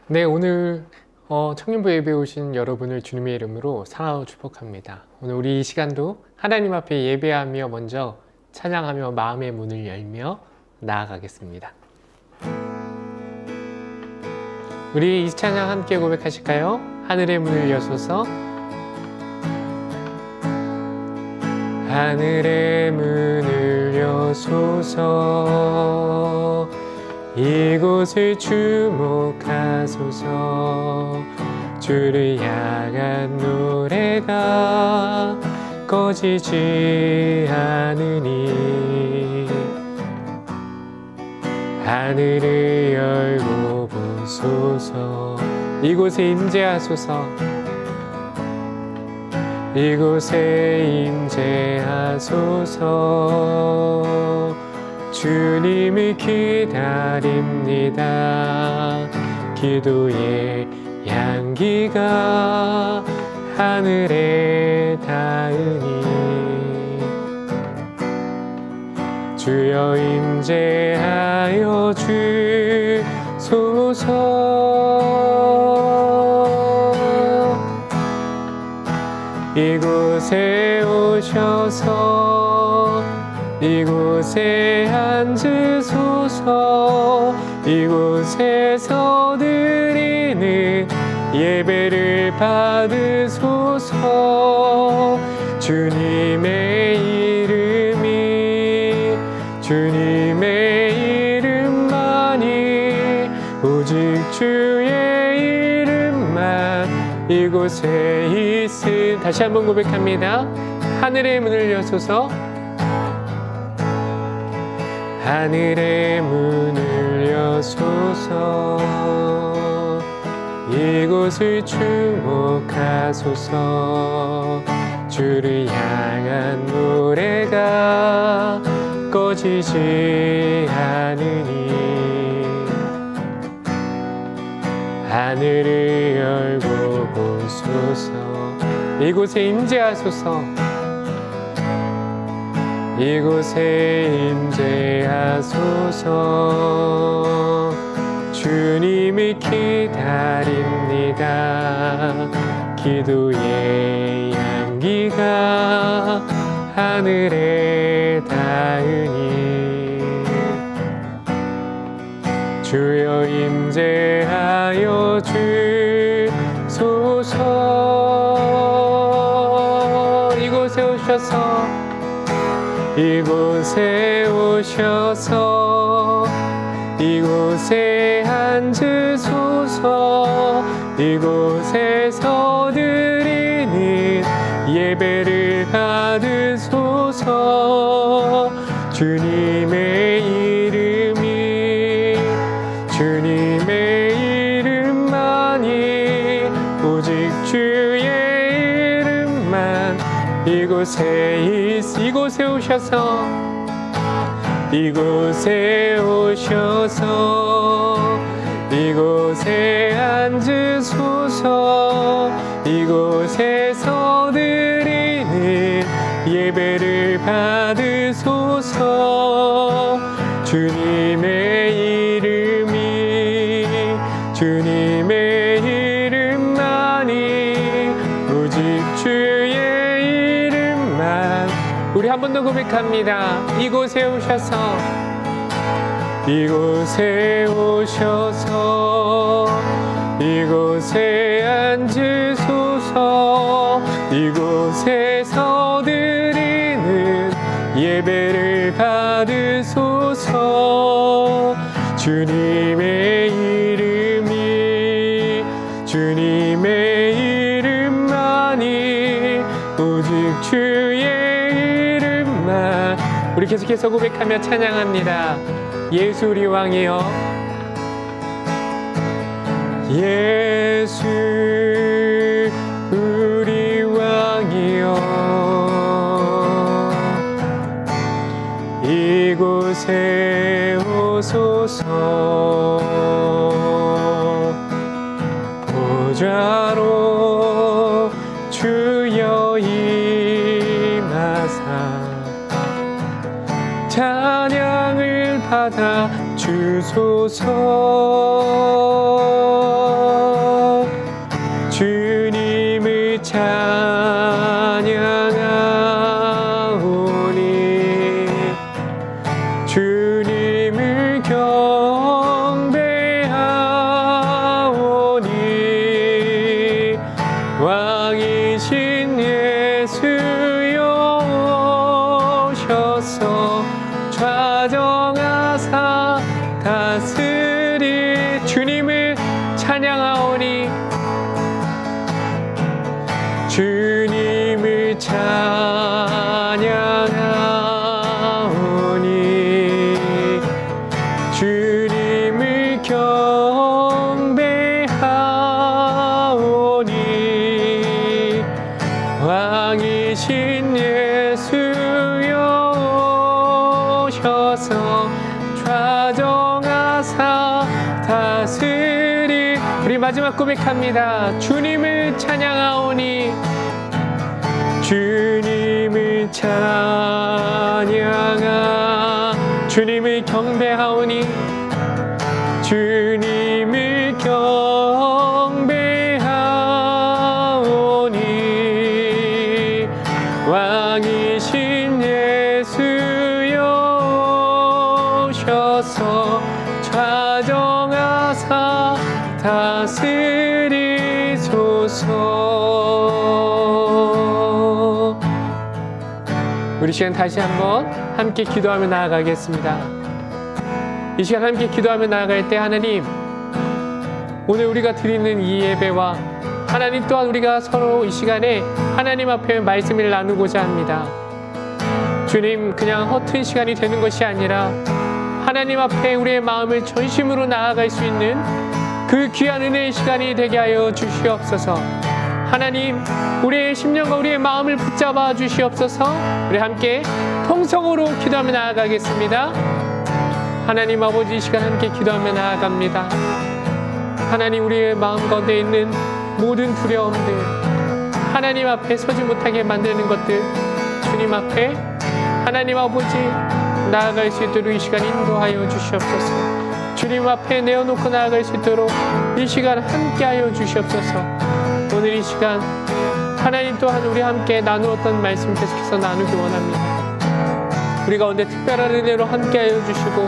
네, 오늘 청년부 예배 오신 여러분을 주님의 이름으로 사랑하고 축복합니다. 오늘 우리 이 시간도 하나님 앞에 예배하며 먼저 찬양하며 마음의 문을 열며 나아가겠습니다. 우리 이 찬양 함께 고백하실까요? 하늘의 문을 여소서, 하늘의 문을 여소서, 이곳을 주목하소서. 주를 향한 노래가 꺼지지 않으니 하늘을 열고 보소서. 이곳에 임재하소서, 이곳에 임재하소서. 주님을 기다립니다. 기도의 향기가 하늘에 닿으니 주여 임재하여 주소서. 이곳에 오셔서 이곳에 앉으소서. 이곳에서 드리는 예배를 받으소서. 주님의 이름이 주님의 이름만이 오직 주의 이름만 이곳에 있음. 다시 한번 고백합니다. 하늘의 문을 여소서, 하늘의 문을 여소서. 이곳을 주목하소서. 주를 향한 노래가 꺼지지 않으니 하늘을 열고 보소서. 이곳에 임재하소서, 이곳에 임재하소서. 주님을 기다립니다. 기도의 향기가 하늘에 닿으니 주여 임재하여 주소서. 이곳에 오셔서 이곳에 오셔서 이곳에 앉으소서. 이곳에서 드리는 예배를 받으소서. 주님의 이름이 주님의 이름만이 오직 주의 이름만 이곳에 오셔서 이곳에 오셔서 이곳에 앉으소서. 이곳에서 드리는 예배를 받으소서. 주님의 이름이 주님의 이름만이 오직 주의 이름만. 우리 한 번 더 고백합니다. 이곳에 오셔서 이곳에 오셔서 이곳에 앉으소서. 이곳에서 드리는 예배를 받으소서. 주님의 이름이 주님의 이름만이 오직 주의 이름만. 우리 계속해서 고백하며 찬양합니다. 예수 우리 왕이여, 예수 우리 왕이여. 이곳에 오소서. 보좌로 주여 임하사 찬양을 받아 주소서. 찬양하오니 주님을 찬양하오니 주님을 경배하오니 왕이신 예수여 오셔서 좌정하사 다스리. 우리 마지막 고백합니다. 주님을 찬양하오니 주님을 찬양하 주님을 경배하오니 주님을 경배하오니 왕이신 예수여 오셔서 좌정하사 다스리소서. 우리 시간 다시 한번 함께 기도하며 나아가겠습니다. 이 시간 함께 기도하며 나아갈 때 하나님, 오늘 우리가 드리는 이 예배와 하나님 또한 우리가 서로 이 시간에 하나님 앞에 말씀을 나누고자 합니다. 주님, 그냥 허튼 시간이 되는 것이 아니라 하나님 앞에 우리의 마음을 전심으로 나아갈 수 있는 그 귀한 은혜의 시간이 되게 하여 주시옵소서. 하나님, 우리의 심령과 우리의 마음을 붙잡아 주시옵소서. 우리 함께 통성으로 기도하며 나아가겠습니다. 하나님 아버지, 이 시간 함께 기도하며 나아갑니다. 하나님, 우리의 마음 가운데 있는 모든 두려움들, 하나님 앞에 서지 못하게 만드는 것들, 주님 앞에 하나님 아버지 나아갈 수 있도록 이 시간 인도하여 주시옵소서. 주님 앞에 내어놓고 나아갈 수 있도록 이 시간 함께하여 주시옵소서. 오늘 이 시간 하나님 또한 우리 함께 나누었던 말씀 계속해서 나누기 원합니다. 우리 가운데 특별한 은혜로 함께하여 주시고,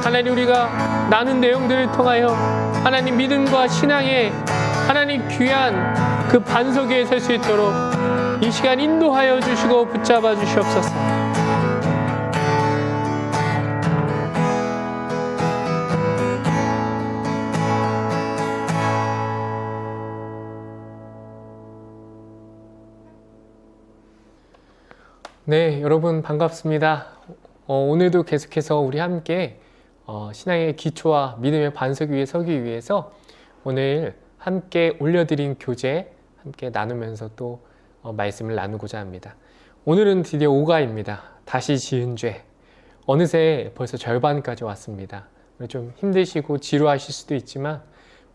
하나님 우리가 나눈 내용들을 통하여 하나님 믿음과 신앙의 하나님 귀한 그 반석 위에 설 수 있도록 이 시간 인도하여 주시고 붙잡아 주시옵소서. 네, 여러분 반갑습니다. 오늘도 계속해서 우리 함께 신앙의 기초와 믿음의 반석 위에 서기 위해서 오늘 함께 올려드린 교재 함께 나누면서 또 말씀을 나누고자 합니다. 오늘은 드디어 5가입니다. 다시 지은 죄. 어느새 벌써 절반까지 왔습니다. 좀 힘드시고 지루하실 수도 있지만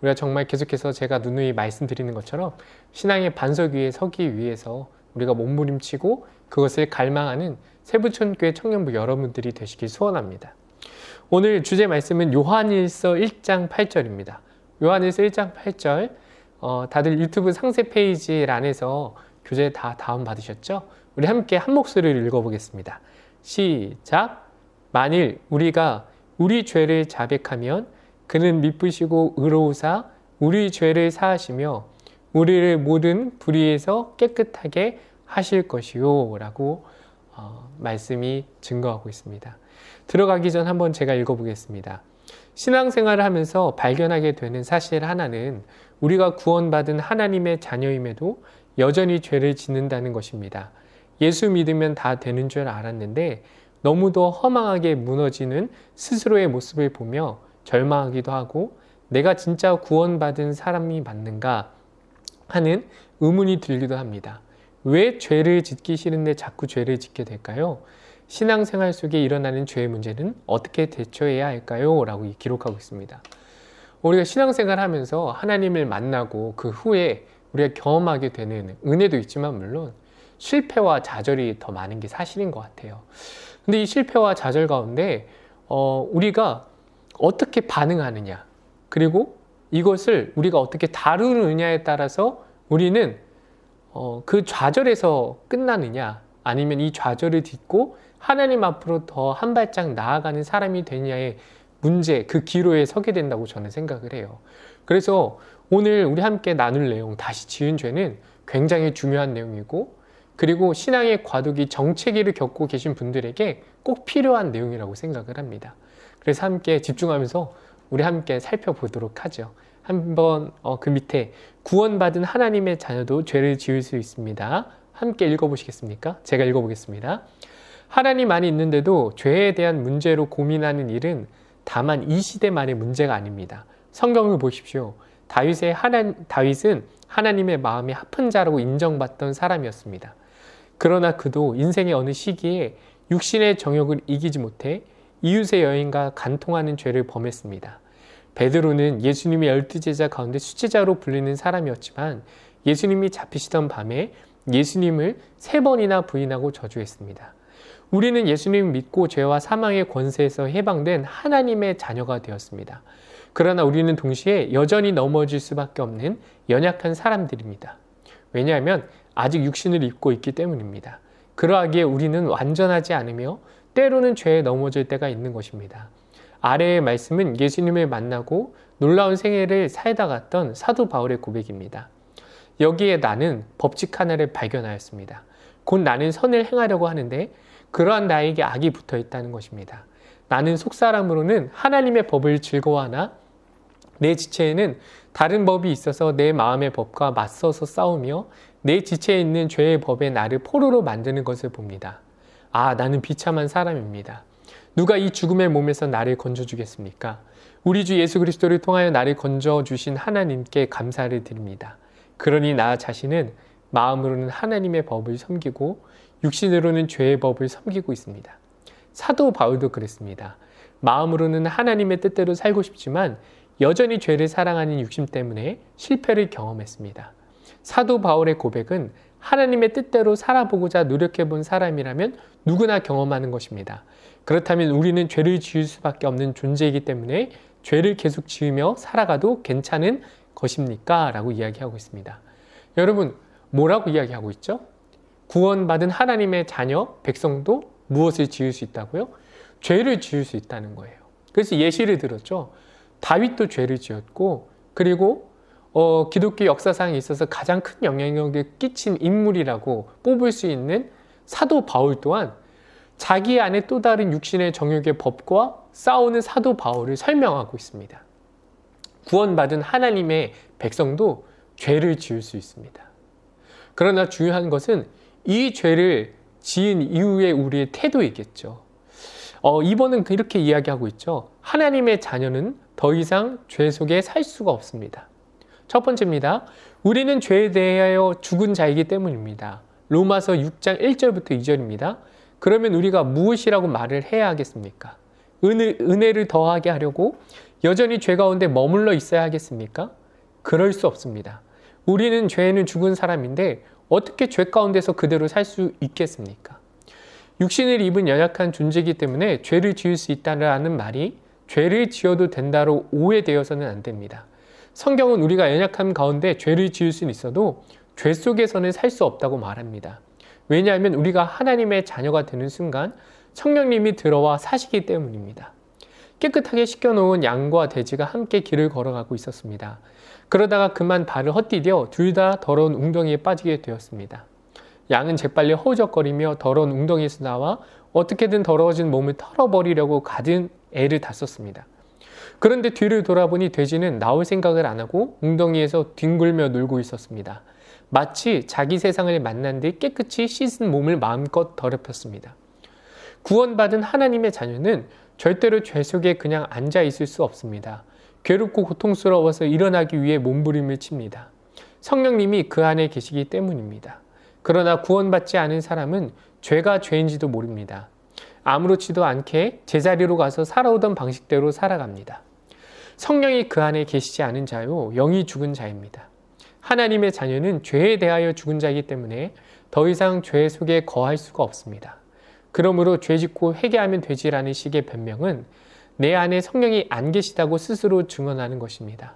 우리가 정말 계속해서 제가 누누이 말씀드리는 것처럼 신앙의 반석 위에 서기 위해서 우리가 몸부림치고 그것을 갈망하는 세부천교회 청년부 여러분들이 되시길 소원합니다. 오늘 주제 말씀은 요한일서 1장 8절입니다. 요한일서 1장 8절, 다들 유튜브 상세 페이지란에서 교재 다 다운받으셨죠? 우리 함께 한 목소리를 읽어보겠습니다. 시작! 만일 우리가 우리 죄를 자백하면 그는 미쁘시고 의로우사 우리 죄를 사하시며 우리를 모든 불의에서 깨끗하게 하실 것이요 라고 말씀이 증거하고 있습니다. 들어가기 전 한번 제가 읽어보겠습니다. 신앙생활을 하면서 발견하게 되는 사실 하나는 우리가 구원받은 하나님의 자녀임에도 여전히 죄를 짓는다는 것입니다. 예수 믿으면 다 되는 줄 알았는데 너무도 허망하게 무너지는 스스로의 모습을 보며 절망하기도 하고 내가 진짜 구원받은 사람이 맞는가 하는 의문이 들기도 합니다. 왜 죄를 짓기 싫은데 자꾸 죄를 짓게 될까요? 신앙생활 속에 일어나는 죄의 문제는 어떻게 대처해야 할까요? 라고 기록하고 있습니다. 우리가 신앙생활 하면서 하나님을 만나고 그 후에 우리가 경험하게 되는 은혜도 있지만 물론 실패와 좌절이 더 많은 게 사실인 것 같아요. 근데 이 실패와 좌절 가운데 우리가 어떻게 반응하느냐, 그리고 이것을 우리가 어떻게 다루느냐에 따라서 우리는 그 좌절에서 끝나느냐, 아니면 이 좌절을 딛고 하나님 앞으로 더 한 발짝 나아가는 사람이 되느냐의 문제, 그 기로에 서게 된다고 저는 생각을 해요. 그래서 오늘 우리 함께 나눌 내용, 다시 지은 죄는 굉장히 중요한 내용이고, 그리고 신앙의 과도기, 정체기를 겪고 계신 분들에게 꼭 필요한 내용이라고 생각을 합니다. 그래서 함께 집중하면서 우리 함께 살펴보도록 하죠. 한번 그 밑에 구원받은 하나님의 자녀도 죄를 지을 수 있습니다. 함께 읽어보시겠습니까? 제가 읽어보겠습니다. 하나님 안에 있는데도 죄에 대한 문제로 고민하는 일은 다만 이 시대만의 문제가 아닙니다. 성경을 보십시오. 다윗은 하나님의 마음에 합한 자라고 인정받던 사람이었습니다. 그러나 그도 인생의 어느 시기에 육신의 정욕을 이기지 못해 이웃의 여인과 간통하는 죄를 범했습니다. 베드로는 예수님의 12제자 가운데 수제자로 불리는 사람이었지만 예수님이 잡히시던 밤에 예수님을 3번이나 부인하고 저주했습니다. 우리는 예수님을 믿고 죄와 사망의 권세에서 해방된 하나님의 자녀가 되었습니다. 그러나 우리는 동시에 여전히 넘어질 수밖에 없는 연약한 사람들입니다. 왜냐하면 아직 육신을 입고 있기 때문입니다. 그러하기에 우리는 완전하지 않으며 때로는 죄에 넘어질 때가 있는 것입니다. 아래의 말씀은 예수님을 만나고 놀라운 생애를 살다 갔던 사도 바울의 고백입니다. 여기에 나는 법칙 하나를 발견하였습니다. 곧 나는 선을 행하려고 하는데 그러한 나에게 악이 붙어 있다는 것입니다. 나는 속사람으로는 하나님의 법을 즐거워하나 내 지체에는 다른 법이 있어서 내 마음의 법과 맞서서 싸우며 내 지체에 있는 죄의 법에 나를 포로로 만드는 것을 봅니다. 아, 나는 비참한 사람입니다. 누가 이 죽음의 몸에서 나를 건져주겠습니까? 우리 주 예수 그리스도를 통하여 나를 건져주신 하나님께 감사를 드립니다. 그러니 나 자신은 마음으로는 하나님의 법을 섬기고 육신으로는 죄의 법을 섬기고 있습니다. 사도 바울도 그랬습니다. 마음으로는 하나님의 뜻대로 살고 싶지만 여전히 죄를 사랑하는 육심 때문에 실패를 경험했습니다. 사도 바울의 고백은 하나님의 뜻대로 살아보고자 노력해본 사람이라면 누구나 경험하는 것입니다. 그렇다면 우리는 죄를 지을 수밖에 없는 존재이기 때문에 죄를 계속 지으며 살아가도 괜찮은 것입니까? 라고 이야기하고 있습니다. 여러분, 뭐라고 이야기하고 있죠? 구원받은 하나님의 자녀, 백성도 무엇을 지을 수 있다고요? 죄를 지을 수 있다는 거예요. 그래서 예시를 들었죠. 다윗도 죄를 지었고, 그리고 기독교 역사상에 있어서 가장 큰 영향력을 끼친 인물이라고 뽑을 수 있는 사도 바울 또한 자기 안에 또 다른 육신의 정욕의 법과 싸우는 사도 바울을 설명하고 있습니다. 구원받은 하나님의 백성도 죄를 지을 수 있습니다. 그러나 중요한 것은 이 죄를 지은 이후의 우리의 태도이겠죠. 이번은 이렇게 이야기하고 있죠. 하나님의 자녀는 더 이상 죄 속에 살 수가 없습니다. 첫 번째입니다. 우리는 죄에 대하여 죽은 자이기 때문입니다. 로마서 6장 1절부터 2절입니다. 그러면 우리가 무엇이라고 말을 해야 하겠습니까? 은혜를 더하게 하려고 여전히 죄 가운데 머물러 있어야 하겠습니까? 그럴 수 없습니다. 우리는 죄에는 죽은 사람인데 어떻게 죄 가운데서 그대로 살 수 있겠습니까? 육신을 입은 연약한 존재이기 때문에 죄를 지을 수 있다는 말이 죄를 지어도 된다로 오해되어서는 안 됩니다. 성경은 우리가 연약함 가운데 죄를 지을 수는 있어도 죄 속에서는 살 수 없다고 말합니다. 왜냐하면 우리가 하나님의 자녀가 되는 순간 성령님이 들어와 사시기 때문입니다. 깨끗하게 씻겨놓은 양과 돼지가 함께 길을 걸어가고 있었습니다. 그러다가 그만 발을 헛디뎌 둘 다 더러운 웅덩이에 빠지게 되었습니다. 양은 재빨리 허우적거리며 더러운 웅덩이에서 나와 어떻게든 더러워진 몸을 털어버리려고 가진 애를 다 썼습니다. 그런데 뒤를 돌아보니 돼지는 나올 생각을 안 하고 웅덩이에서 뒹굴며 놀고 있었습니다. 마치 자기 세상을 만난 듯 깨끗이 씻은 몸을 마음껏 더럽혔습니다. 구원받은 하나님의 자녀는 절대로 죄 속에 그냥 앉아 있을 수 없습니다. 괴롭고 고통스러워서 일어나기 위해 몸부림을 칩니다. 성령님이 그 안에 계시기 때문입니다. 그러나 구원받지 않은 사람은 죄가 죄인지도 모릅니다. 아무렇지도 않게 제자리로 가서 살아오던 방식대로 살아갑니다. 성령이 그 안에 계시지 않은 자요, 영이 죽은 자입니다. 하나님의 자녀는 죄에 대하여 죽은 자이기 때문에 더 이상 죄 속에 거할 수가 없습니다. 그러므로 죄 짓고 회개하면 되지라는 식의 변명은 내 안에 성령이 안 계시다고 스스로 증언하는 것입니다.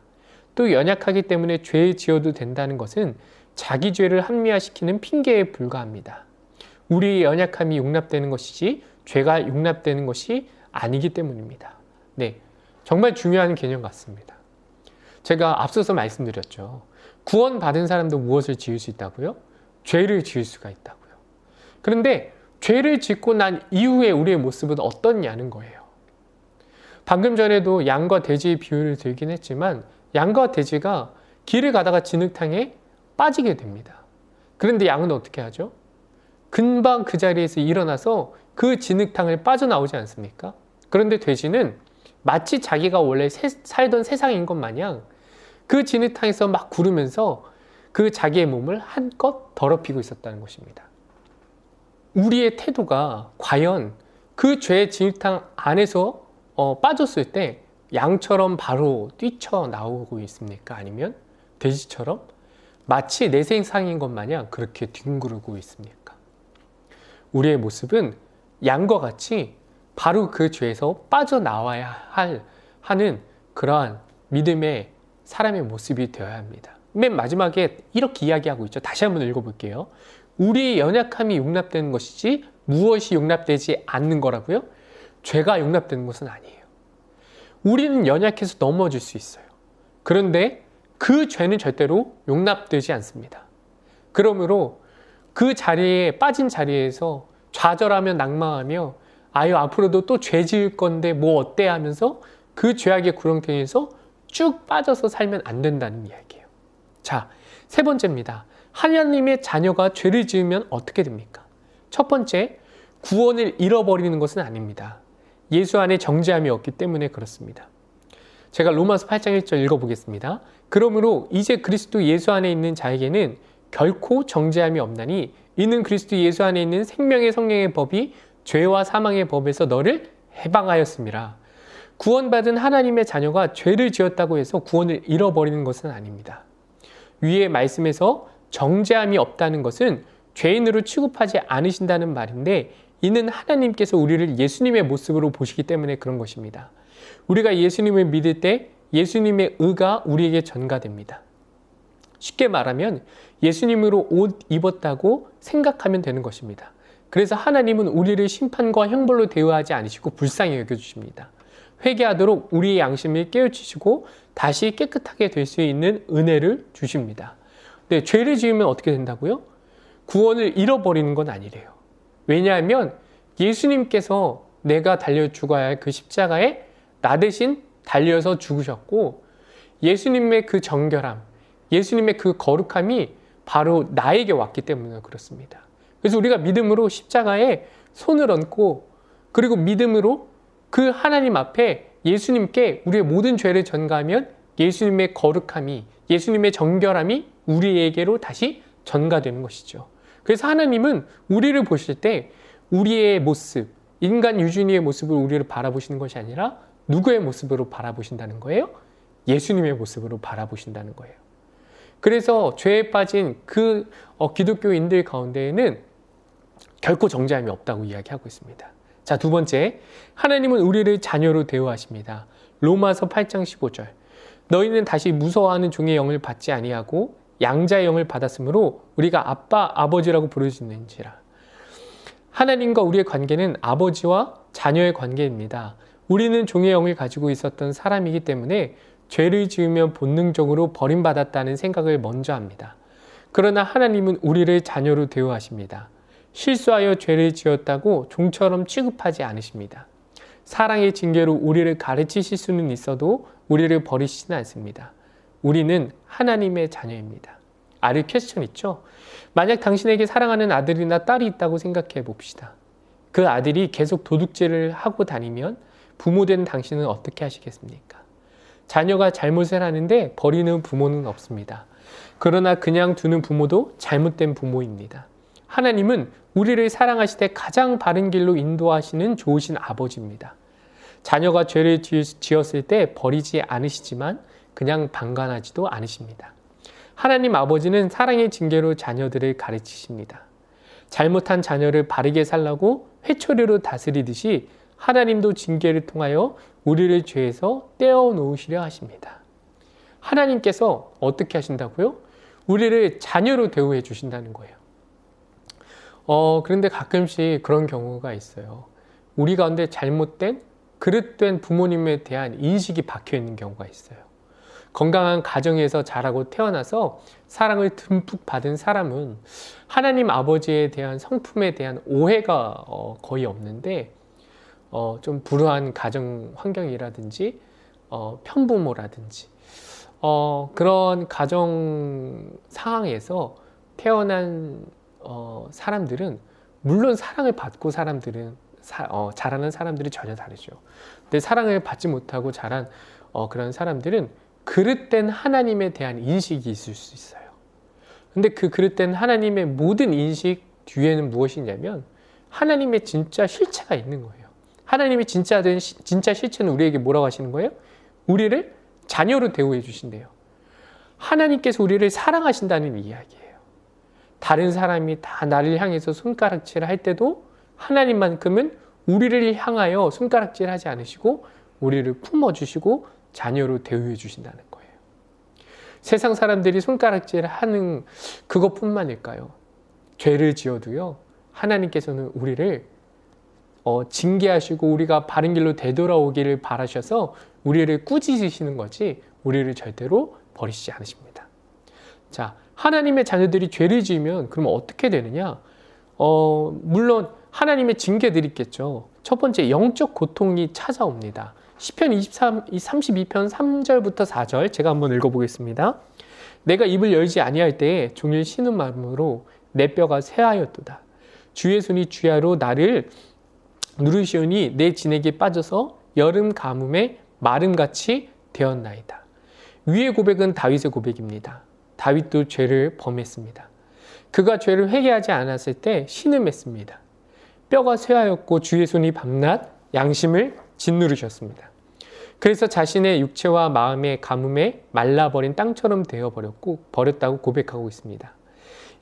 또 연약하기 때문에 죄 지어도 된다는 것은 자기 죄를 합리화시키는 핑계에 불과합니다. 우리의 연약함이 용납되는 것이지 죄가 용납되는 것이 아니기 때문입니다. 네, 정말 중요한 개념 같습니다. 제가 앞서서 말씀드렸죠. 구원받은 사람도 무엇을 지을 수 있다고요? 죄를 지을 수가 있다고요. 그런데 죄를 짓고 난 이후에 우리의 모습은 어떻냐는 거예요. 방금 전에도 양과 돼지의 비유를 들긴 했지만 양과 돼지가 길을 가다가 진흙탕에 빠지게 됩니다. 그런데 양은 어떻게 하죠? 금방 그 자리에서 일어나서 그 진흙탕을 빠져나오지 않습니까? 그런데 돼지는 마치 자기가 원래 살던 세상인 것 마냥 그 진흙탕에서 막 구르면서 그 자기의 몸을 한껏 더럽히고 있었다는 것입니다. 우리의 태도가 과연 그 죄의 진흙탕 안에서 빠졌을 때 양처럼 바로 뛰쳐나오고 있습니까? 아니면 돼지처럼 마치 내 세상인 것 마냥 그렇게 뒹구르고 있습니까? 우리의 모습은 양과 같이 바로 그 죄에서 빠져나와야 하는 그러한 믿음의 사람의 모습이 되어야 합니다. 맨 마지막에 이렇게 이야기하고 있죠. 다시 한번 읽어볼게요. 우리의 연약함이 용납되는 것이지 무엇이 용납되지 않는 거라고요? 죄가 용납되는 것은 아니에요. 우리는 연약해서 넘어질 수 있어요. 그런데 그 죄는 절대로 용납되지 않습니다. 그러므로 그 자리에 빠진 자리에서 좌절하며 낙망하며 아유 앞으로도 또 죄 지을 건데 뭐 어때 하면서 그 죄악의 구렁텅이에서 쭉 빠져서 살면 안 된다는 이야기예요. 자, 세 번째입니다. 하나님의 자녀가 죄를 지으면 어떻게 됩니까? 첫 번째, 구원을 잃어버리는 것은 아닙니다. 예수 안에 정죄함이 없기 때문에 그렇습니다. 제가 로마서 8장 1절 읽어보겠습니다. 그러므로 이제 그리스도 예수 안에 있는 자에게는 결코 정죄함이 없나니 이는 그리스도 예수 안에 있는 생명의 성령의 법이 죄와 사망의 법에서 너를 해방하였습니다. 구원받은 하나님의 자녀가 죄를 지었다고 해서 구원을 잃어버리는 것은 아닙니다. 위의 말씀에서 정죄함이 없다는 것은 죄인으로 취급하지 않으신다는 말인데 이는 하나님께서 우리를 예수님의 모습으로 보시기 때문에 그런 것입니다. 우리가 예수님을 믿을 때 예수님의 의가 우리에게 전가됩니다. 쉽게 말하면 예수님으로 옷 입었다고 생각하면 되는 것입니다. 그래서 하나님은 우리를 심판과 형벌로 대우하지 않으시고 불쌍히 여겨주십니다. 회개하도록 우리의 양심을 깨우치시고 다시 깨끗하게 될 수 있는 은혜를 주십니다. 네, 죄를 지으면 어떻게 된다고요? 구원을 잃어버리는 건 아니래요. 왜냐하면 예수님께서 내가 달려 죽어야 할 그 십자가에 나 대신 달려서 죽으셨고 예수님의 그 정결함, 예수님의 그 거룩함이 바로 나에게 왔기 때문에 그렇습니다. 그래서 우리가 믿음으로 십자가에 손을 얹고 그리고 믿음으로 그 하나님 앞에 예수님께 우리의 모든 죄를 전가하면 예수님의 거룩함이, 예수님의 정결함이 우리에게로 다시 전가되는 것이죠. 그래서 하나님은 우리를 보실 때 우리의 모습, 인간 유준이의 모습을 우리를 바라보시는 것이 아니라 누구의 모습으로 바라보신다는 거예요? 예수님의 모습으로 바라보신다는 거예요. 그래서 죄에 빠진 그 기독교인들 가운데에는 결코 정죄함이 없다고 이야기하고 있습니다. 자, 두 번째, 하나님은 우리를 자녀로 대우하십니다. 로마서 8장 15절. 너희는 다시 무서워하는 종의 영을 받지 아니하고 양자의 영을 받았으므로 우리가 아빠, 아버지라고 부르짖는지라. 하나님과 우리의 관계는 아버지와 자녀의 관계입니다. 우리는 종의 영을 가지고 있었던 사람이기 때문에 죄를 지으면 본능적으로 버림받았다는 생각을 먼저 합니다. 그러나 하나님은 우리를 자녀로 대우하십니다. 실수하여 죄를 지었다고 종처럼 취급하지 않으십니다. 사랑의 징계로 우리를 가르치실 수는 있어도 우리를 버리시지는 않습니다. 우리는 하나님의 자녀입니다. 아를 퀘스천 있죠? 만약 당신에게 사랑하는 아들이나 딸이 있다고 생각해 봅시다. 그 아들이 계속 도둑질을 하고 다니면 부모된 당신은 어떻게 하시겠습니까? 자녀가 잘못을 하는데 버리는 부모는 없습니다. 그러나 그냥 두는 부모도 잘못된 부모입니다. 하나님은 우리를 사랑하시되 가장 바른 길로 인도하시는 좋으신 아버지입니다. 자녀가 죄를 지었을 때 버리지 않으시지만 그냥 방관하지도 않으십니다. 하나님 아버지는 사랑의 징계로 자녀들을 가르치십니다. 잘못한 자녀를 바르게 살라고 회초리로 다스리듯이 하나님도 징계를 통하여 우리를 죄에서 떼어놓으시려 하십니다. 하나님께서 어떻게 하신다고요? 우리를 자녀로 대우해 주신다는 거예요. 그런데 가끔씩 그런 경우가 있어요. 우리 가운데 잘못된, 그릇된 부모님에 대한 인식이 박혀 있는 경우가 있어요. 건강한 가정에서 자라고 태어나서 사랑을 듬뿍 받은 사람은 하나님 아버지에 대한 성품에 대한 오해가 거의 없는데 좀 불우한 가정 환경이라든지 편부모라든지 그런 가정 상황에서 태어난 사람들은 물론 사랑을 받고 자라는 사람들이 전혀 다르죠. 근데 사랑을 받지 못하고 자란 그런 사람들은 그릇된 하나님에 대한 인식이 있을 수 있어요. 근데 그 그릇된 하나님의 모든 인식 뒤에는 무엇이 있냐면 하나님의 진짜 실체가 있는 거예요. 하나님의 진짜 실체는 우리에게 뭐라고 하시는 거예요? 우리를 자녀로 대우해 주신대요. 하나님께서 우리를 사랑하신다는 이야기예요. 다른 사람이 다 나를 향해서 손가락질을 할 때도 하나님만큼은 우리를 향하여 손가락질 하지 않으시고 우리를 품어주시고 자녀로 대우해 주신다는 거예요. 세상 사람들이 손가락질 하는 그것뿐만일까요? 죄를 지어도요, 하나님께서는 우리를 징계하시고 우리가 바른 길로 되돌아오기를 바라셔서 우리를 꾸짖으시는 거지 우리를 절대로 버리시지 않으십니다. 자, 하나님의 자녀들이 죄를 지으면 그럼 어떻게 되느냐? 물론 하나님의 징계들이 있겠죠. 첫 번째, 영적 고통이 찾아옵니다. 시편 32편 3절부터 4절 제가 한번 읽어보겠습니다. 내가 입을 열지 아니할 때에 종일 쉬는 마음으로 내 뼈가 쇠하였도다. 주의 손이 주야로 나를 누르시오니 내 진액이 빠져서 여름 가뭄에 마름같이 되었나이다. 위의 고백은 다윗의 고백입니다. 다윗도 죄를 범했습니다. 그가 죄를 회개하지 않았을 때 신음했습니다. 뼈가 쇠하였고 주의 손이 밤낮 양심을 짓누르셨습니다. 그래서 자신의 육체와 마음의 가뭄에 말라버린 땅처럼 되어버렸다고 고백하고 있습니다.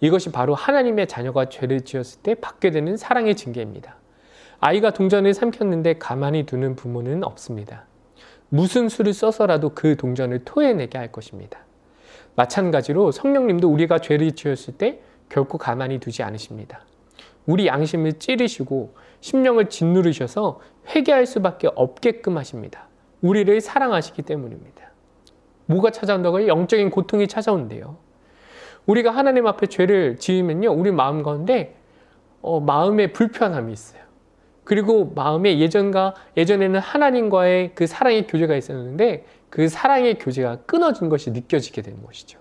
이것이 바로 하나님의 자녀가 죄를 지었을 때 받게 되는 사랑의 징계입니다. 아이가 동전을 삼켰는데 가만히 두는 부모는 없습니다. 무슨 수를 써서라도 그 동전을 토해내게 할 것입니다. 마찬가지로 성령님도 우리가 죄를 지었을 때 결코 가만히 두지 않으십니다. 우리 양심을 찌르시고 심령을 짓누르셔서 회개할 수밖에 없게끔 하십니다. 우리를 사랑하시기 때문입니다. 뭐가 찾아온다고요? 영적인 고통이 찾아온대요. 우리가 하나님 앞에 죄를 지으면요, 우리 마음 가운데 마음에 불편함이 있어요. 그리고 마음에 예전에는 하나님과의 그 사랑의 교제가 있었는데 그 사랑의 교제가 끊어진 것이 느껴지게 되는 것이죠.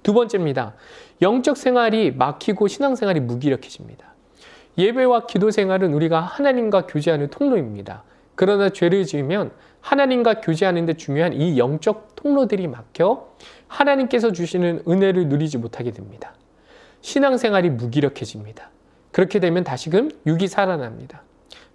두 번째입니다. 영적 생활이 막히고 신앙생활이 무기력해집니다. 예배와 기도 생활은 우리가 하나님과 교제하는 통로입니다. 그러나 죄를 지으면 하나님과 교제하는 데 중요한 이 영적 통로들이 막혀 하나님께서 주시는 은혜를 누리지 못하게 됩니다. 신앙생활이 무기력해집니다. 그렇게 되면 다시금 육이 살아납니다.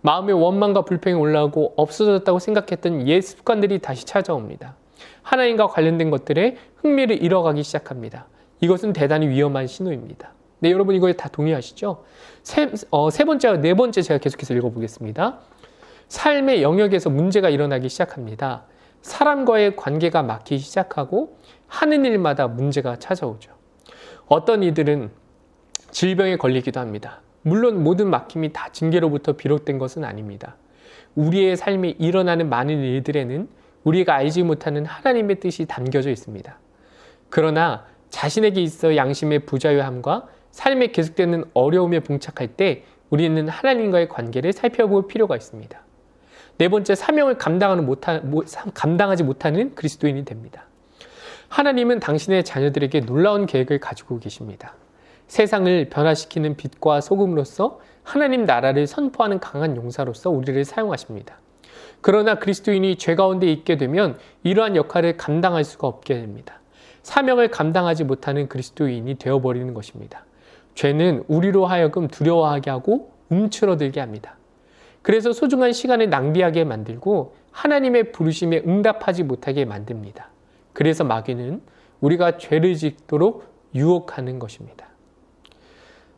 마음의 원망과 불평이 올라오고 없어졌다고 생각했던 옛 습관들이 다시 찾아옵니다. 하나님과 관련된 것들에 흥미를 잃어가기 시작합니다. 이것은 대단히 위험한 신호입니다. 네, 여러분 이거에 다 동의하시죠? 세 번째와 네 번째 제가 계속해서 읽어보겠습니다. 삶의 영역에서 문제가 일어나기 시작합니다. 사람과의 관계가 막히기 시작하고 하는 일마다 문제가 찾아오죠. 어떤 이들은 질병에 걸리기도 합니다. 물론 모든 막힘이 다 징계로부터 비롯된 것은 아닙니다. 우리의 삶에 일어나는 많은 일들에는 우리가 알지 못하는 하나님의 뜻이 담겨져 있습니다. 그러나 자신에게 있어 양심의 부자유함과 삶에 계속되는 어려움에 봉착할 때 우리는 하나님과의 관계를 살펴볼 필요가 있습니다. 네 번째, 사명을 감당하지 못하는 그리스도인이 됩니다. 하나님은 당신의 자녀들에게 놀라운 계획을 가지고 계십니다. 세상을 변화시키는 빛과 소금으로서 하나님 나라를 선포하는 강한 용사로서 우리를 사용하십니다. 그러나 그리스도인이 죄 가운데 있게 되면 이러한 역할을 감당할 수가 없게 됩니다. 사명을 감당하지 못하는 그리스도인이 되어버리는 것입니다. 죄는 우리로 하여금 두려워하게 하고 움츠러들게 합니다. 그래서 소중한 시간을 낭비하게 만들고 하나님의 부르심에 응답하지 못하게 만듭니다. 그래서 마귀는 우리가 죄를 짓도록 유혹하는 것입니다.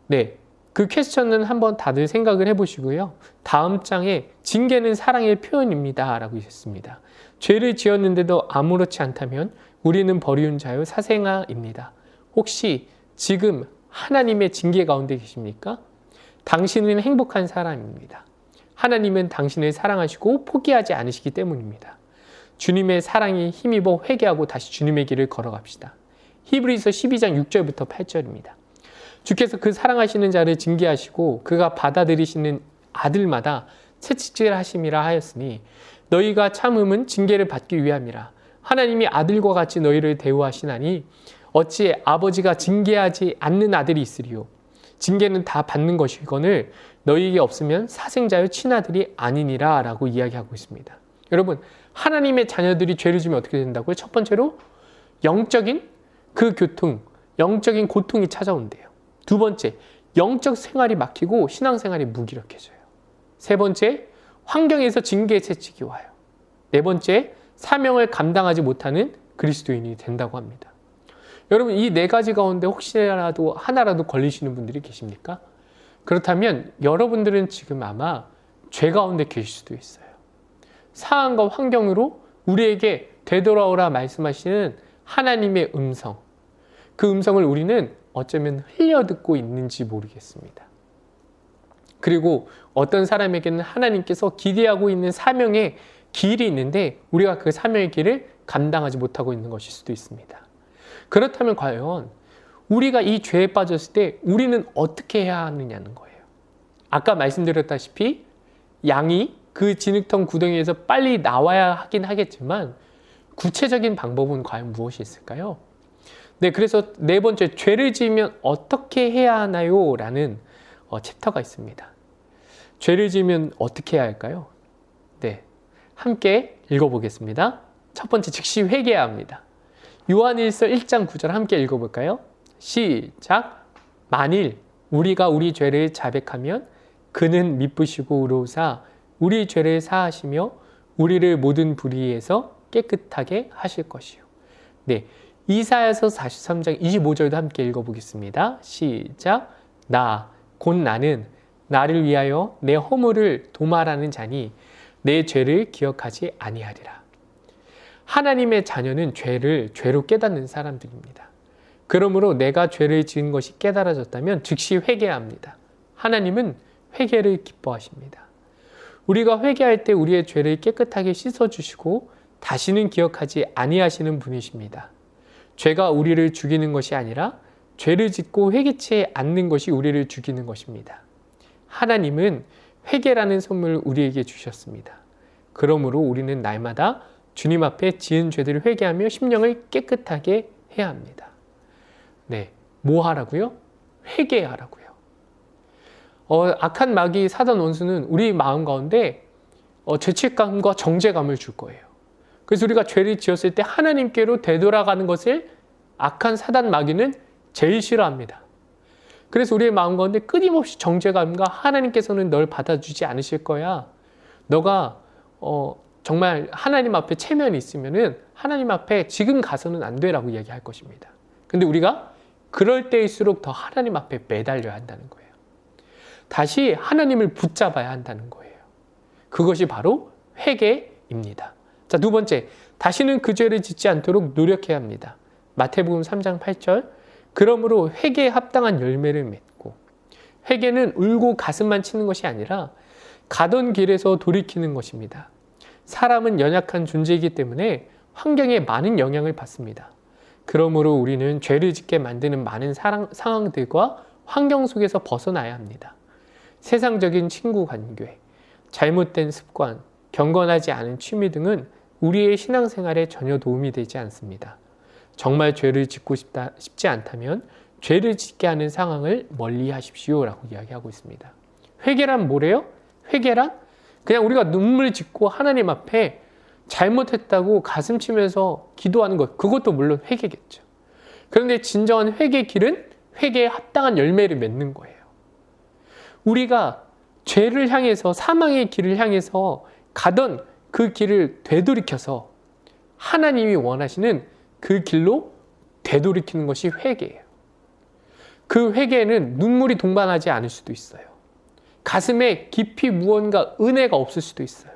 네, 그 퀘스천은 한번 다들 생각을 해보시고요. 다음 장에 징계는 사랑의 표현입니다 라고 있습니다. 죄를 지었는데도 아무렇지 않다면 우리는 버리운 자요 사생아입니다. 혹시 지금 하나님의 징계 가운데 계십니까? 당신은 행복한 사람입니다. 하나님은 당신을 사랑하시고 포기하지 않으시기 때문입니다. 주님의 사랑에 힘입어 회개하고 다시 주님의 길을 걸어갑시다. 히브리서 12장 6절부터 8절입니다. 주께서 그 사랑하시는 자를 징계하시고 그가 받아들이시는 아들마다 채찍질 하심이라 하였으니 너희가 참음은 징계를 받기 위함이라. 하나님이 아들과 같이 너희를 대우하시나니 어찌 아버지가 징계하지 않는 아들이 있으리요. 징계는 다 받는 것이거늘 너희에게 없으면 사생자여 친아들이 아니니라 라고 이야기하고 있습니다. 여러분, 하나님의 자녀들이 죄를 지으면 어떻게 된다고요? 첫 번째로 영적인 그 교통, 영적인 고통이 찾아온대요. 두 번째, 영적 생활이 막히고 신앙생활이 무기력해져요. 세 번째, 환경에서 징계의 채찍이 와요. 네 번째, 사명을 감당하지 못하는 그리스도인이 된다고 합니다. 여러분, 이 네 가지 가운데 혹시라도 하나라도 걸리시는 분들이 계십니까? 그렇다면 여러분들은 지금 아마 죄 가운데 계실 수도 있어요. 상황과 환경으로 우리에게 되돌아오라 말씀하시는 하나님의 음성, 그 음성을 우리는 어쩌면 흘려듣고 있는지 모르겠습니다. 그리고 어떤 사람에게는 하나님께서 기대하고 있는 사명의 길이 있는데 우리가 그 사명의 길을 감당하지 못하고 있는 것일 수도 있습니다. 그렇다면 과연 우리가 이 죄에 빠졌을 때 우리는 어떻게 해야 하느냐는 거예요. 아까 말씀드렸다시피 양이 그 진흙탕 구덩이에서 빨리 나와야 하긴 하겠지만 구체적인 방법은 과연 무엇이 있을까요? 네, 그래서 네 번째, 죄를 지으면 어떻게 해야 하나요? 라는 챕터가 있습니다. 죄를 지으면 어떻게 해야 할까요? 네, 함께 읽어보겠습니다. 첫 번째, 즉시 회개해야 합니다. 요한일서 1장 9절 함께 읽어볼까요? 시작. 만일 우리가 우리 죄를 자백하면 그는 미쁘시고 의로우사 우리 죄를 사하시며 우리를 모든 불의에서 깨끗하게 하실 것이요. 네, 이사야서 43장 25절도 함께 읽어보겠습니다. 시작. 곧 나는 나를 위하여 내 허물을 도말하는 자니 내 죄를 기억하지 아니하리라. 하나님의 자녀는 죄를 죄로 깨닫는 사람들입니다. 그러므로 내가 죄를 지은 것이 깨달아졌다면 즉시 회개해야 합니다. 하나님은 회개를 기뻐하십니다. 우리가 회개할 때 우리의 죄를 깨끗하게 씻어주시고 다시는 기억하지 아니하시는 분이십니다. 죄가 우리를 죽이는 것이 아니라 죄를 짓고 회개치 않는 것이 우리를 죽이는 것입니다. 하나님은 회개라는 선물을 우리에게 주셨습니다. 그러므로 우리는 날마다 주님 앞에 지은 죄들을 회개하며 심령을 깨끗하게 해야 합니다. 네, 뭐 하라고요? 회개하라고요. 악한 마귀 사단 원수는 우리 마음 가운데 죄책감과 정죄감을 줄 거예요. 그래서 우리가 죄를 지었을 때 하나님께로 되돌아가는 것을 악한 사단 마귀는 제일 싫어합니다. 그래서 우리의 마음 가운데 끊임없이 정죄감과 하나님께서는 널 받아주지 않으실 거야. 너가 정말 하나님 앞에 체면이 있으면은 하나님 앞에 지금 가서는 안 되라고 이야기할 것입니다. 근데 우리가 그럴 때일수록 더 하나님 앞에 매달려야 한다는 거예요. 다시 하나님을 붙잡아야 한다는 거예요. 그것이 바로 회개입니다. 자, 두 번째, 다시는 그 죄를 짓지 않도록 노력해야 합니다. 마태복음 3장 8절, 그러므로 회개에 합당한 열매를 맺고, 회개는 울고 가슴만 치는 것이 아니라 가던 길에서 돌이키는 것입니다. 사람은 연약한 존재이기 때문에 환경에 많은 영향을 받습니다. 그러므로 우리는 죄를 짓게 만드는 많은 상황들과 환경 속에서 벗어나야 합니다. 세상적인 친구 관계, 잘못된 습관, 경건하지 않은 취미 등은 우리의 신앙생활에 전혀 도움이 되지 않습니다. 정말 죄를 짓고 싶지 않다면 죄를 짓게 하는 상황을 멀리 하십시오 라고 이야기하고 있습니다. 회개란 뭐래요? 회개란 그냥 우리가 눈물 짓고 하나님 앞에 잘못했다고 가슴 치면서 기도하는 것, 그것도 물론 회개겠죠. 그런데 진정한 회개의 길은 회개에 합당한 열매를 맺는 거예요. 우리가 죄를 향해서 사망의 길을 향해서 가던 그 길을 되돌이켜서 하나님이 원하시는 그 길로 되돌이키는 것이 회개예요. 그 회개에는 눈물이 동반하지 않을 수도 있어요. 가슴에 깊이 무언가 은혜가 없을 수도 있어요.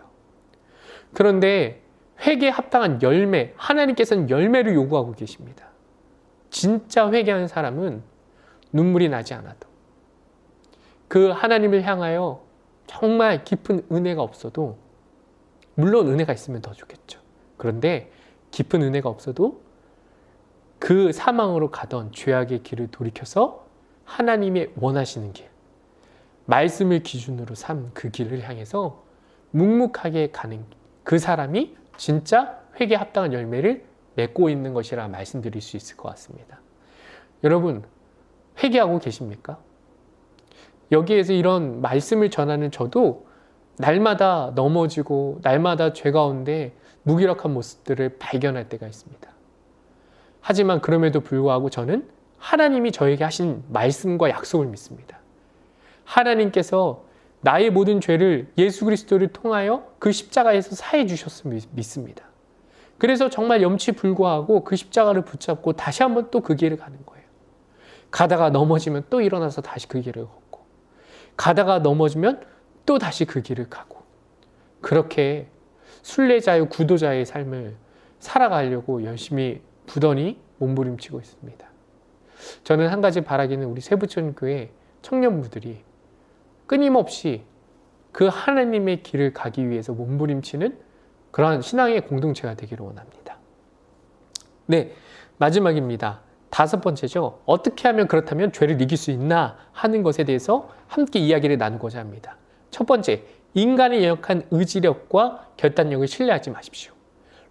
그런데 회개에 합당한 열매, 하나님께서는 열매를 요구하고 계십니다. 진짜 회개하는 사람은 눈물이 나지 않아도, 그 하나님을 향하여 정말 깊은 은혜가 없어도, 물론 은혜가 있으면 더 좋겠죠. 그런데 깊은 은혜가 없어도 그 사망으로 가던 죄악의 길을 돌이켜서 하나님의 원하시는 길, 말씀을 기준으로 삼 그 길을 향해서 묵묵하게 가는 그 사람이 진짜 회개에 합당한 열매를 맺고 있는 것이라 말씀드릴 수 있을 것 같습니다. 여러분, 회개하고 계십니까? 여기에서 이런 말씀을 전하는 저도 날마다 넘어지고 날마다 죄 가운데 무기력한 모습들을 발견할 때가 있습니다. 하지만 그럼에도 불구하고 저는 하나님이 저에게 하신 말씀과 약속을 믿습니다. 하나님께서 나의 모든 죄를 예수 그리스도를 통하여 그 십자가에서 사해 주셨음을 믿습니다. 그래서 정말 염치불구하고 그 십자가를 붙잡고 다시 한번 또 그 길을 가는 거예요. 가다가 넘어지면 또 일어나서 다시 그 길을 걷고, 가다가 넘어지면 또 다시 그 길을 가고, 그렇게 순례자요 구도자의 삶을 살아가려고 열심히 부단히 몸부림치고 있습니다. 저는 한 가지 바라기는 우리 세부천교회 청년부들이 끊임없이 그 하나님의 길을 가기 위해서 몸부림치는 그러한 신앙의 공동체가 되기를 원합니다. 네, 마지막입니다. 5번째죠. 어떻게 하면 그렇다면 죄를 이길 수 있나 하는 것에 대해서 함께 이야기를 나누고자 합니다. 첫 번째, 인간의 연약한 의지력과 결단력을 신뢰하지 마십시오.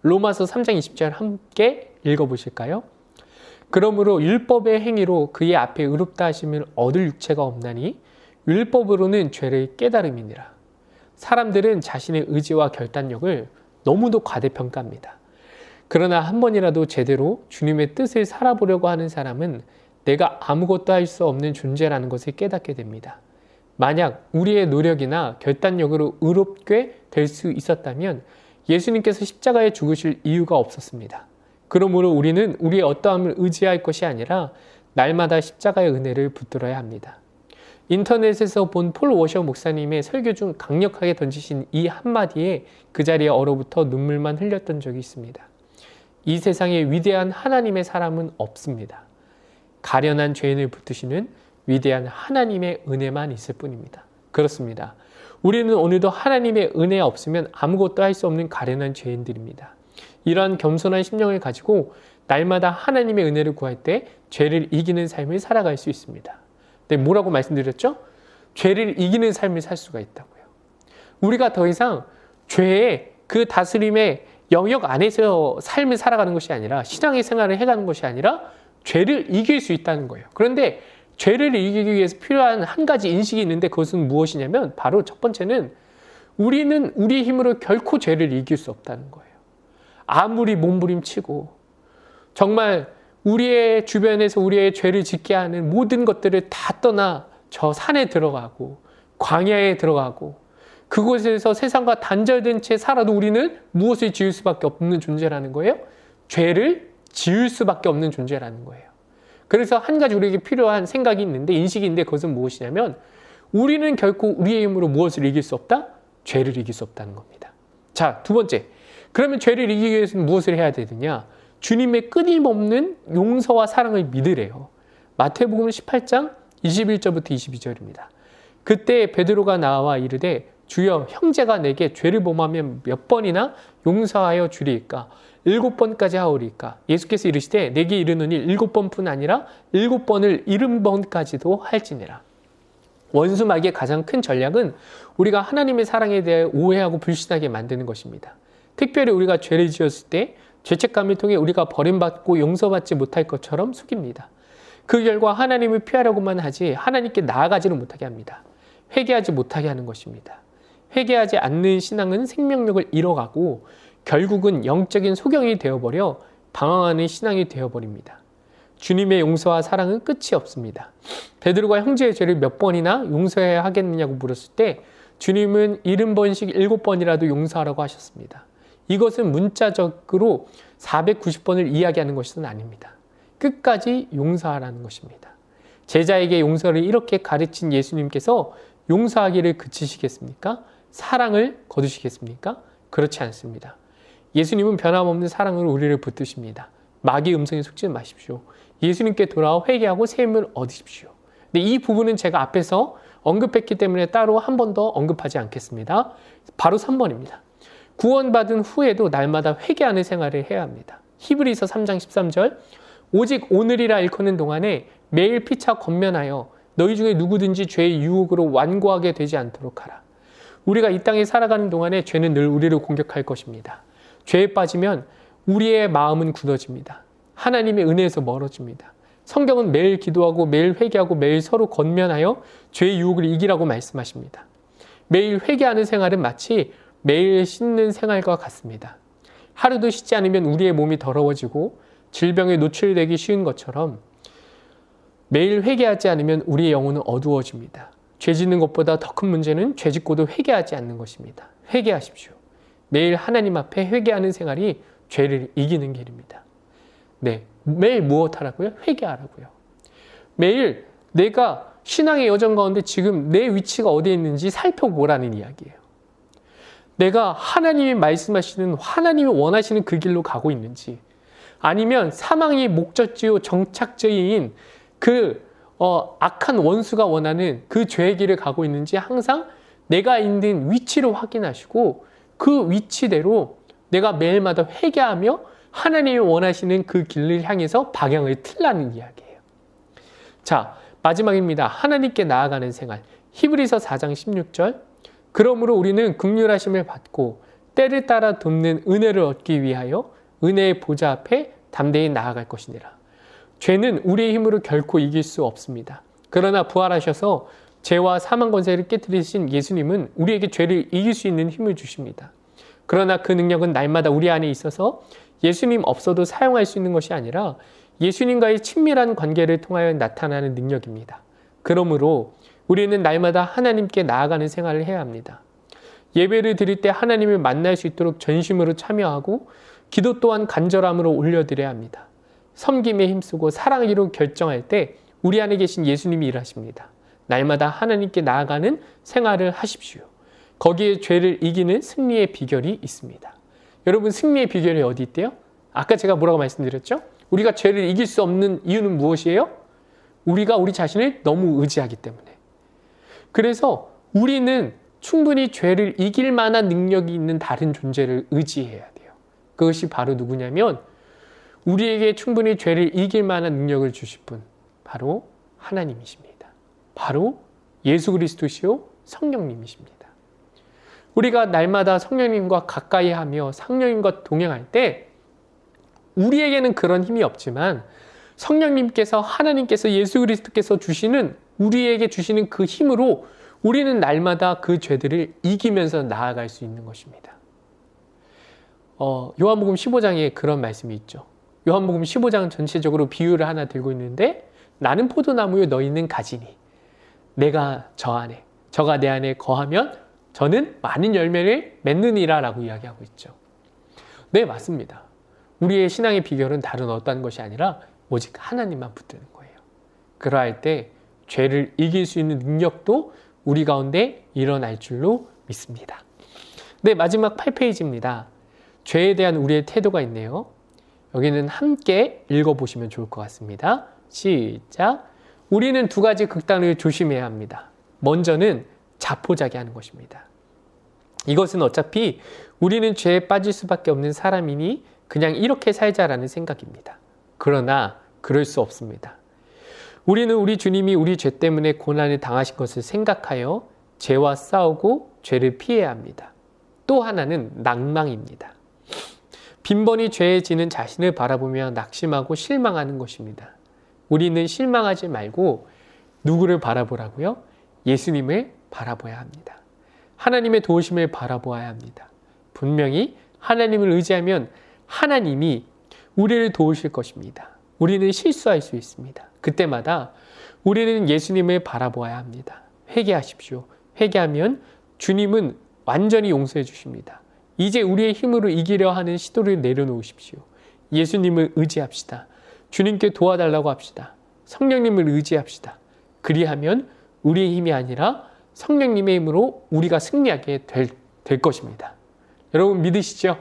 로마서 3장 20절 함께 읽어보실까요? 그러므로 율법의 행위로 그의 앞에 의롭다 하심을 얻을 육체가 없나니 율법으로는 죄를 깨달음이니라. 사람들은 자신의 의지와 결단력을 너무도 과대평가합니다. 그러나 한 번이라도 제대로 주님의 뜻을 살아보려고 하는 사람은 내가 아무것도 할 수 없는 존재라는 것을 깨닫게 됩니다. 만약 우리의 노력이나 결단력으로 의롭게 될 수 있었다면 예수님께서 십자가에 죽으실 이유가 없었습니다. 그러므로 우리는 우리의 어떠함을 의지할 것이 아니라 날마다 십자가의 은혜를 붙들어야 합니다. 인터넷에서 본 폴 워셔 목사님의 설교 중 강력하게 던지신 이 한마디에 그 자리에 얼어붙어 눈물만 흘렸던 적이 있습니다. 이 세상에 위대한 하나님의 사람은 없습니다. 가련한 죄인을 붙드시는 위대한 하나님의 은혜만 있을 뿐입니다. 그렇습니다. 우리는 오늘도 하나님의 은혜 없으면 아무것도 할 수 없는 가련한 죄인들입니다. 이러한 겸손한 심령을 가지고 날마다 하나님의 은혜를 구할 때 죄를 이기는 삶을 살아갈 수 있습니다. 네, 뭐라고 말씀드렸죠? 죄를 이기는 삶을 살 수가 있다고요. 우리가 더 이상 죄의 그 다스림의 영역 안에서 삶을 살아가는 것이 아니라 신앙의 생활을 해가는 것이 아니라 죄를 이길 수 있다는 거예요. 그런데 죄를 이기기 위해서 필요한 한 가지 인식이 있는데 그것은 무엇이냐면 바로 첫 번째는 우리는 우리 힘으로 결코 죄를 이길 수 없다는 거예요. 아무리 몸부림치고 정말 우리의 주변에서 우리의 죄를 짓게 하는 모든 것들을 다 떠나 저 산에 들어가고 광야에 들어가고 그곳에서 세상과 단절된 채 살아도 우리는 무엇을 지을 수밖에 없는 존재라는 거예요? 죄를 지을 수밖에 없는 존재라는 거예요. 그래서 한 가지 우리에게 필요한 생각이 있는데 인식이 있는데 그것은 무엇이냐면 우리는 결코 우리의 힘으로 무엇을 이길 수 없다? 죄를 이길 수 없다는 겁니다. 자, 두 번째. 그러면 죄를 이기기 위해서는 무엇을 해야 되느냐? 주님의 끊임없는 용서와 사랑을 믿으래요. 마태복음 18장 21절부터 22절입니다. 그때 베드로가 나와 이르되 주여 형제가 내게 죄를 범하면 몇 번이나 용서하여 주리이까? 7번까지 하오리이까? 예수께서 이르시되 내게 이르노니 7번뿐 아니라 7번을 70번까지도 할지니라. 원수마귀의 가장 큰 전략은 우리가 하나님의 사랑에 대해 오해하고 불신하게 만드는 것입니다. 특별히 우리가 죄를 지었을 때 죄책감을 통해 우리가 버림받고 용서받지 못할 것처럼 속입니다. 그 결과 하나님을 피하려고만 하지 하나님께 나아가지는 못하게 합니다. 회개하지 못하게 하는 것입니다. 회개하지 않는 신앙은 생명력을 잃어가고 결국은 영적인 소경이 되어버려 방황하는 신앙이 되어버립니다. 주님의 용서와 사랑은 끝이 없습니다. 베드로가 형제의 죄를 몇 번이나 용서해야 하겠느냐고 물었을 때 주님은 70번씩 7번이라도 용서하라고 하셨습니다. 이것은 문자적으로 490번을 이야기하는 것은 아닙니다. 끝까지 용서하라는 것입니다. 제자에게 용서를 이렇게 가르친 예수님께서 용서하기를 그치시겠습니까? 사랑을 거두시겠습니까? 그렇지 않습니다. 예수님은 변함없는 사랑으로 우리를 붙드십니다. 마귀의 음성에 속지 마십시오. 예수님께 돌아와 회개하고 새 힘을 얻으십시오. 근데 이 부분은 제가 앞에서 언급했기 때문에 따로 한 번 더 언급하지 않겠습니다. 바로 3번입니다. 구원받은 후에도 날마다 회개하는 생활을 해야 합니다. 히브리서 3장 13절 오직 오늘이라 일컫는 동안에 매일 피차 권면하여 너희 중에 누구든지 죄의 유혹으로 완고하게 되지 않도록 하라. 우리가 이 땅에 살아가는 동안에 죄는 늘 우리를 공격할 것입니다. 죄에 빠지면 우리의 마음은 굳어집니다. 하나님의 은혜에서 멀어집니다. 성경은 매일 기도하고 매일 회개하고 매일 서로 권면하여 죄의 유혹을 이기라고 말씀하십니다. 매일 회개하는 생활은 마치 매일 씻는 생활과 같습니다. 하루도 쉬지 않으면 우리의 몸이 더러워지고 질병에 노출되기 쉬운 것처럼 매일 회개하지 않으면 우리의 영혼은 어두워집니다. 죄 짓는 것보다 더 큰 문제는 죄 짓고도 회개하지 않는 것입니다. 회개하십시오. 매일 하나님 앞에 회개하는 생활이 죄를 이기는 길입니다. 네, 매일 무엇하라고요? 회개하라고요. 매일 내가 신앙의 여정 가운데 지금 내 위치가 어디에 있는지 살펴보라는 이야기예요. 내가 하나님이 말씀하시는, 하나님이 원하시는 그 길로 가고 있는지, 아니면 사망이 목적지요 정착지인 그 악한 원수가 원하는 그 죄의 길을 가고 있는지 항상 내가 있는 위치를 확인하시고 그 위치대로 내가 매일마다 회개하며 하나님이 원하시는 그 길을 향해서 방향을 틀라는 이야기예요. 자, 마지막입니다. 하나님께 나아가는 생활. 히브리서 4장 16절. 그러므로 우리는 긍휼하심을 받고 때를 따라 돕는 은혜를 얻기 위하여 은혜의 보좌 앞에 담대히 나아갈 것이니라. 죄는 우리의 힘으로 결코 이길 수 없습니다. 그러나 부활하셔서 죄와 사망 권세를 깨뜨리신 예수님은 우리에게 죄를 이길 수 있는 힘을 주십니다. 그러나 그 능력은 날마다 우리 안에 있어서 예수님 없어도 사용할 수 있는 것이 아니라 예수님과의 친밀한 관계를 통하여 나타나는 능력입니다. 그러므로 우리는 날마다 하나님께 나아가는 생활을 해야 합니다. 예배를 드릴 때 하나님을 만날 수 있도록 전심으로 참여하고 기도 또한 간절함으로 올려드려야 합니다. 섬김에 힘쓰고 사랑하기로 결정할 때 우리 안에 계신 예수님이 일하십니다. 날마다 하나님께 나아가는 생활을 하십시오. 거기에 죄를 이기는 승리의 비결이 있습니다. 여러분, 승리의 비결이 어디 있대요? 아까 제가 뭐라고 말씀드렸죠? 우리가 죄를 이길 수 없는 이유는 무엇이에요? 우리가 우리 자신을 너무 의지하기 때문에. 그래서 우리는 충분히 죄를 이길 만한 능력이 있는 다른 존재를 의지해야 돼요. 그것이 바로 누구냐면 우리에게 충분히 죄를 이길 만한 능력을 주실 분, 바로 하나님이십니다. 바로 예수 그리스도시요 성령님이십니다. 우리가 날마다 성령님과 가까이 하며 성령님과 동행할 때 우리에게는 그런 힘이 없지만 성령님께서, 하나님께서, 예수 그리스도께서 주시는, 우리에게 주시는 그 힘으로 우리는 날마다 그 죄들을 이기면서 나아갈 수 있는 것입니다. 요한복음 15장에 그런 말씀이 있죠. 요한복음 15장 전체적으로 비유를 하나 들고 있는데, 나는 포도나무요 너희는 가지니 내가 저 안에, 저가 내 안에 거하면 저는 많은 열매를 맺느니라 라고 이야기하고 있죠. 네, 맞습니다. 우리의 신앙의 비결은 다른 어떤 것이 아니라 오직 하나님만 붙드는 거예요. 그러할 때 죄를 이길 수 있는 능력도 우리 가운데 일어날 줄로 믿습니다. 네, 마지막 8페이지입니다. 죄에 대한 우리의 태도가 있네요. 여기는 함께 읽어보시면 좋을 것 같습니다. 시작. 우리는 두 가지 극단을 조심해야 합니다. 먼저는 자포자기하는 것입니다. 이것은 어차피 우리는 죄에 빠질 수밖에 없는 사람이니 그냥 이렇게 살자라는 생각입니다. 그러나 그럴 수 없습니다. 우리는 우리 주님이 우리 죄 때문에 고난을 당하신 것을 생각하여 죄와 싸우고 죄를 피해야 합니다. 또 하나는 낭망입니다. 빈번히 죄에 지는 자신을 바라보며 낙심하고 실망하는 것입니다. 우리는 실망하지 말고 누구를 바라보라고요? 예수님을 바라봐야 합니다. 하나님의 도우심을 바라보아야 합니다. 분명히 하나님을 의지하면 하나님이 우리를 도우실 것입니다. 우리는 실수할 수 있습니다. 그때마다 우리는 예수님을 바라보아야 합니다. 회개하십시오. 회개하면 주님은 완전히 용서해 주십니다. 이제 우리의 힘으로 이기려 하는 시도를 내려놓으십시오. 예수님을 의지합시다. 주님께 도와달라고 합시다. 성령님을 의지합시다. 그리하면 우리의 힘이 아니라 성령님의 힘으로 우리가 승리하게 될 것입니다. 여러분 믿으시죠?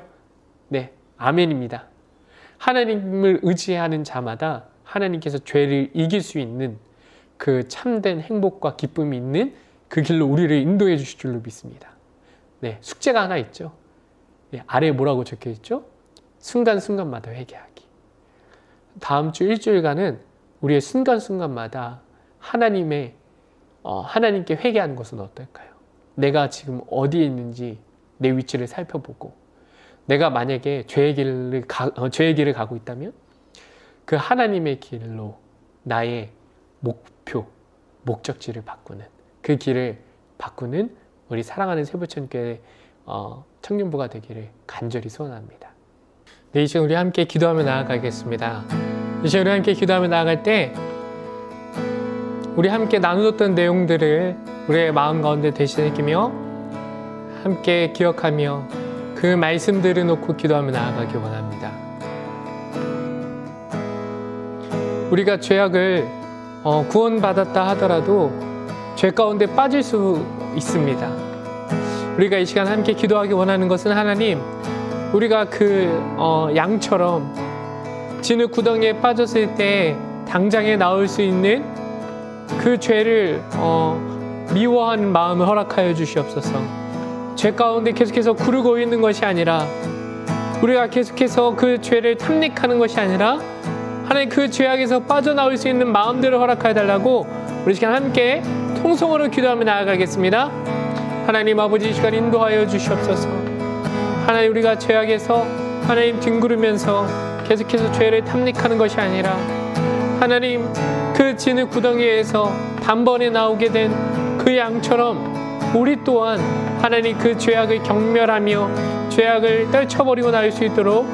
네, 아멘입니다. 하나님을 의지하는 자마다 하나님께서 죄를 이길 수 있는 그 참된 행복과 기쁨이 있는 그 길로 우리를 인도해 주실 줄로 믿습니다. 네, 숙제가 하나 있죠. 네, 아래에 뭐라고 적혀 있죠? 순간순간마다 회개하기. 다음 주 일주일간은 우리의 순간순간마다 하나님께 회개하는 것은 어떨까요? 내가 지금 어디에 있는지 내 위치를 살펴보고 내가 만약에 죄의 길을 가고 있다면 그 하나님의 길로 나의 목적지를 바꾸는 그 길을 바꾸는 우리 사랑하는 세부천교회 청년부가 되기를 간절히 소원합니다. 네, 이 시간 우리 함께 기도하며 나아가겠습니다. 이 시간 우리 함께 기도하며 나아갈 때 우리 함께 나누었던 내용들을 우리의 마음 가운데 되새기며 함께 기억하며 그 말씀들을 놓고 기도하며 나아가기 원합니다. 우리가 죄악을 구원받았다 하더라도 죄 가운데 빠질 수 있습니다. 우리가 이 시간 함께 기도하기 원하는 것은 하나님, 우리가 그 양처럼 진흙 구덩이에 빠졌을 때 당장에 나올 수 있는 그 죄를 미워하는 마음을 허락하여 주시옵소서. 죄 가운데 계속해서 구르고 있는 것이 아니라 우리가 계속해서 그 죄를 탐닉하는 것이 아니라 하나님 그 죄악에서 빠져나올 수 있는 마음들을 허락하여 달라고 우리 시간 함께 통성으로 기도하며 나아가겠습니다. 하나님 아버지, 이 시간 인도하여 주시옵소서. 하나님, 우리가 죄악에서 하나님 뒹구르면서 계속해서 죄를 탐닉하는 것이 아니라 하나님 그 진흙 구덩이에서 단번에 나오게 된 그 양처럼 우리 또한 하나님 그 죄악을 경멸하며 죄악을 떨쳐버리고 나올 수 있도록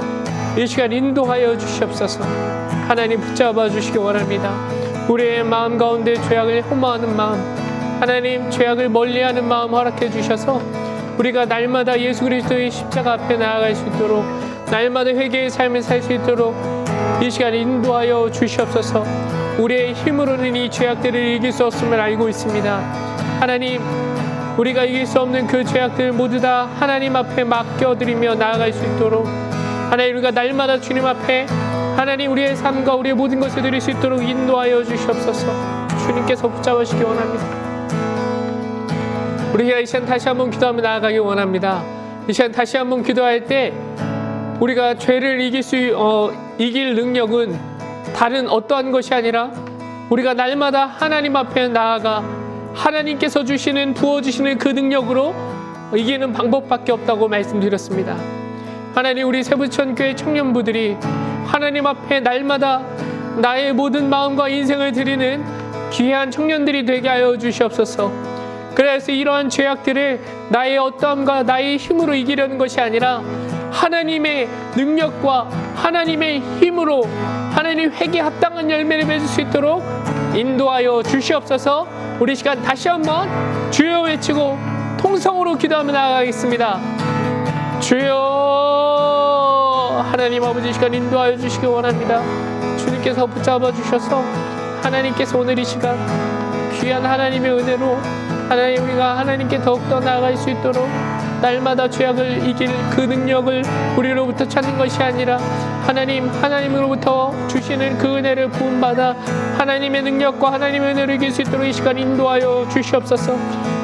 이 시간 인도하여 주시옵소서. 하나님 붙잡아 주시기 원합니다. 우리의 마음 가운데 죄악을 혐오하는 마음, 하나님 죄악을 멀리하는 마음 허락해 주셔서 우리가 날마다 예수 그리스도의 십자가 앞에 나아갈 수 있도록 날마다 회개의 삶을 살 수 있도록 이 시간 인도하여 주시옵소서. 우리의 힘으로는 이 죄악들을 이길 수 없음을 알고 있습니다. 하나님, 우리가 이길 수 없는 그 죄악들 모두 다 하나님 앞에 맡겨드리며 나아갈 수 있도록 하나님, 우리가 날마다 주님 앞에 하나님 우리의 삶과 우리의 모든 것을 드릴 수 있도록 인도하여 주시옵소서. 주님께서 붙잡으시기 원합니다. 우리가 이 시간 다시 한번 기도하며 나아가기 원합니다. 이 시간 다시 한번 기도할 때 우리가 죄를 이길 능력은 다른 어떠한 것이 아니라 우리가 날마다 하나님 앞에 나아가 하나님께서 부어주시는 그 능력으로 이기는 방법밖에 없다고 말씀드렸습니다. 하나님, 우리 세부천교회 청년부들이 하나님 앞에 날마다 나의 모든 마음과 인생을 드리는 귀한 청년들이 되게 하여 주시옵소서. 그래서 이러한 죄악들을 나의 어떠함과 나의 힘으로 이기려는 것이 아니라 하나님의 능력과 하나님의 힘으로 하나님 회개에 합당한 열매를 맺을 수 있도록 인도하여 주시옵소서. 우리 시간 다시 한번 주여 외치고 통성으로 기도하며 나아가겠습니다. 주여, 하나님 아버지, 시간 인도하여 주시기 원합니다. 주님께서 붙잡아 주셔서 하나님께서 오늘 이 시간 귀한 하나님의 은혜로 하나님, 우리가 하나님께 더욱더 나아갈 수 있도록 날마다 죄악을 이길 그 능력을 우리로부터 찾는 것이 아니라 하나님으로부터 주시는 그 은혜를 부음받아 하나님의 능력과 하나님의 은혜를 이길 수 있도록 이 시간 인도하여 주시옵소서.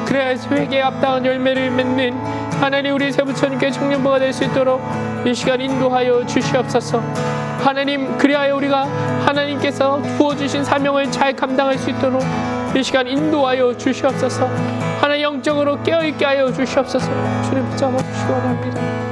그래야 회개에 합당한 열매를 맺는 하나님, 우리 세부천교회 청년부가 될 수 있도록 이 시간 인도하여 주시옵소서. 하나님, 그리하여 우리가 하나님께서 부어주신 사명을 잘 감당할 수 있도록 이 시간 인도하여 주시옵소서. 하나님, 영적으로 깨어있게 하여 주시옵소서. 주님 붙잡아 주시기 원합니다.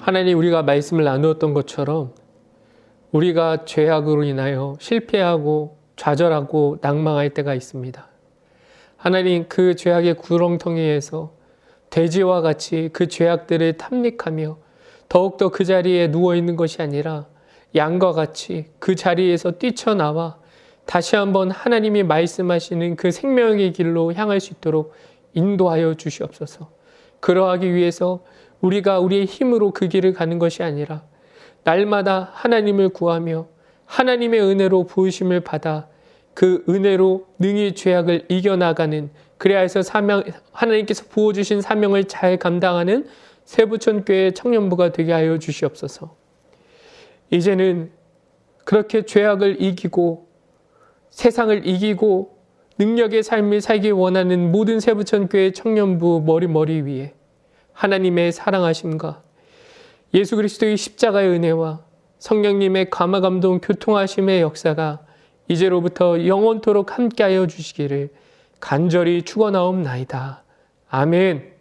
하나님, 우리가 말씀을 나누었던 것처럼 우리가 죄악으로 인하여 실패하고 좌절하고 낭망할 때가 있습니다. 하나님, 그 죄악의 구렁텅이에서 돼지와 같이 그 죄악들을 탐닉하며 더욱더 그 자리에 누워있는 것이 아니라 양과 같이 그 자리에서 뛰쳐나와 다시 한번 하나님이 말씀하시는 그 생명의 길로 향할 수 있도록 인도하여 주시옵소서. 그러하기 위해서 우리가 우리의 힘으로 그 길을 가는 것이 아니라 날마다 하나님을 구하며 하나님의 은혜로 부으심을 받아 그 은혜로 능히 죄악을 이겨나가는, 그래야 해서 하나님께서 부어주신 사명을 잘 감당하는 세부천교회 청년부가 되게 하여 주시옵소서. 이제는 그렇게 죄악을 이기고 세상을 이기고 능력의 삶을 살기 원하는 모든 세부천교회 청년부 머리 위에 하나님의 사랑하심과 예수 그리스도의 십자가의 은혜와 성령님의 감화감동 교통하심의 역사가 이제로부터 영원토록 함께하여 주시기를 간절히 축원하옵나이다. 아멘.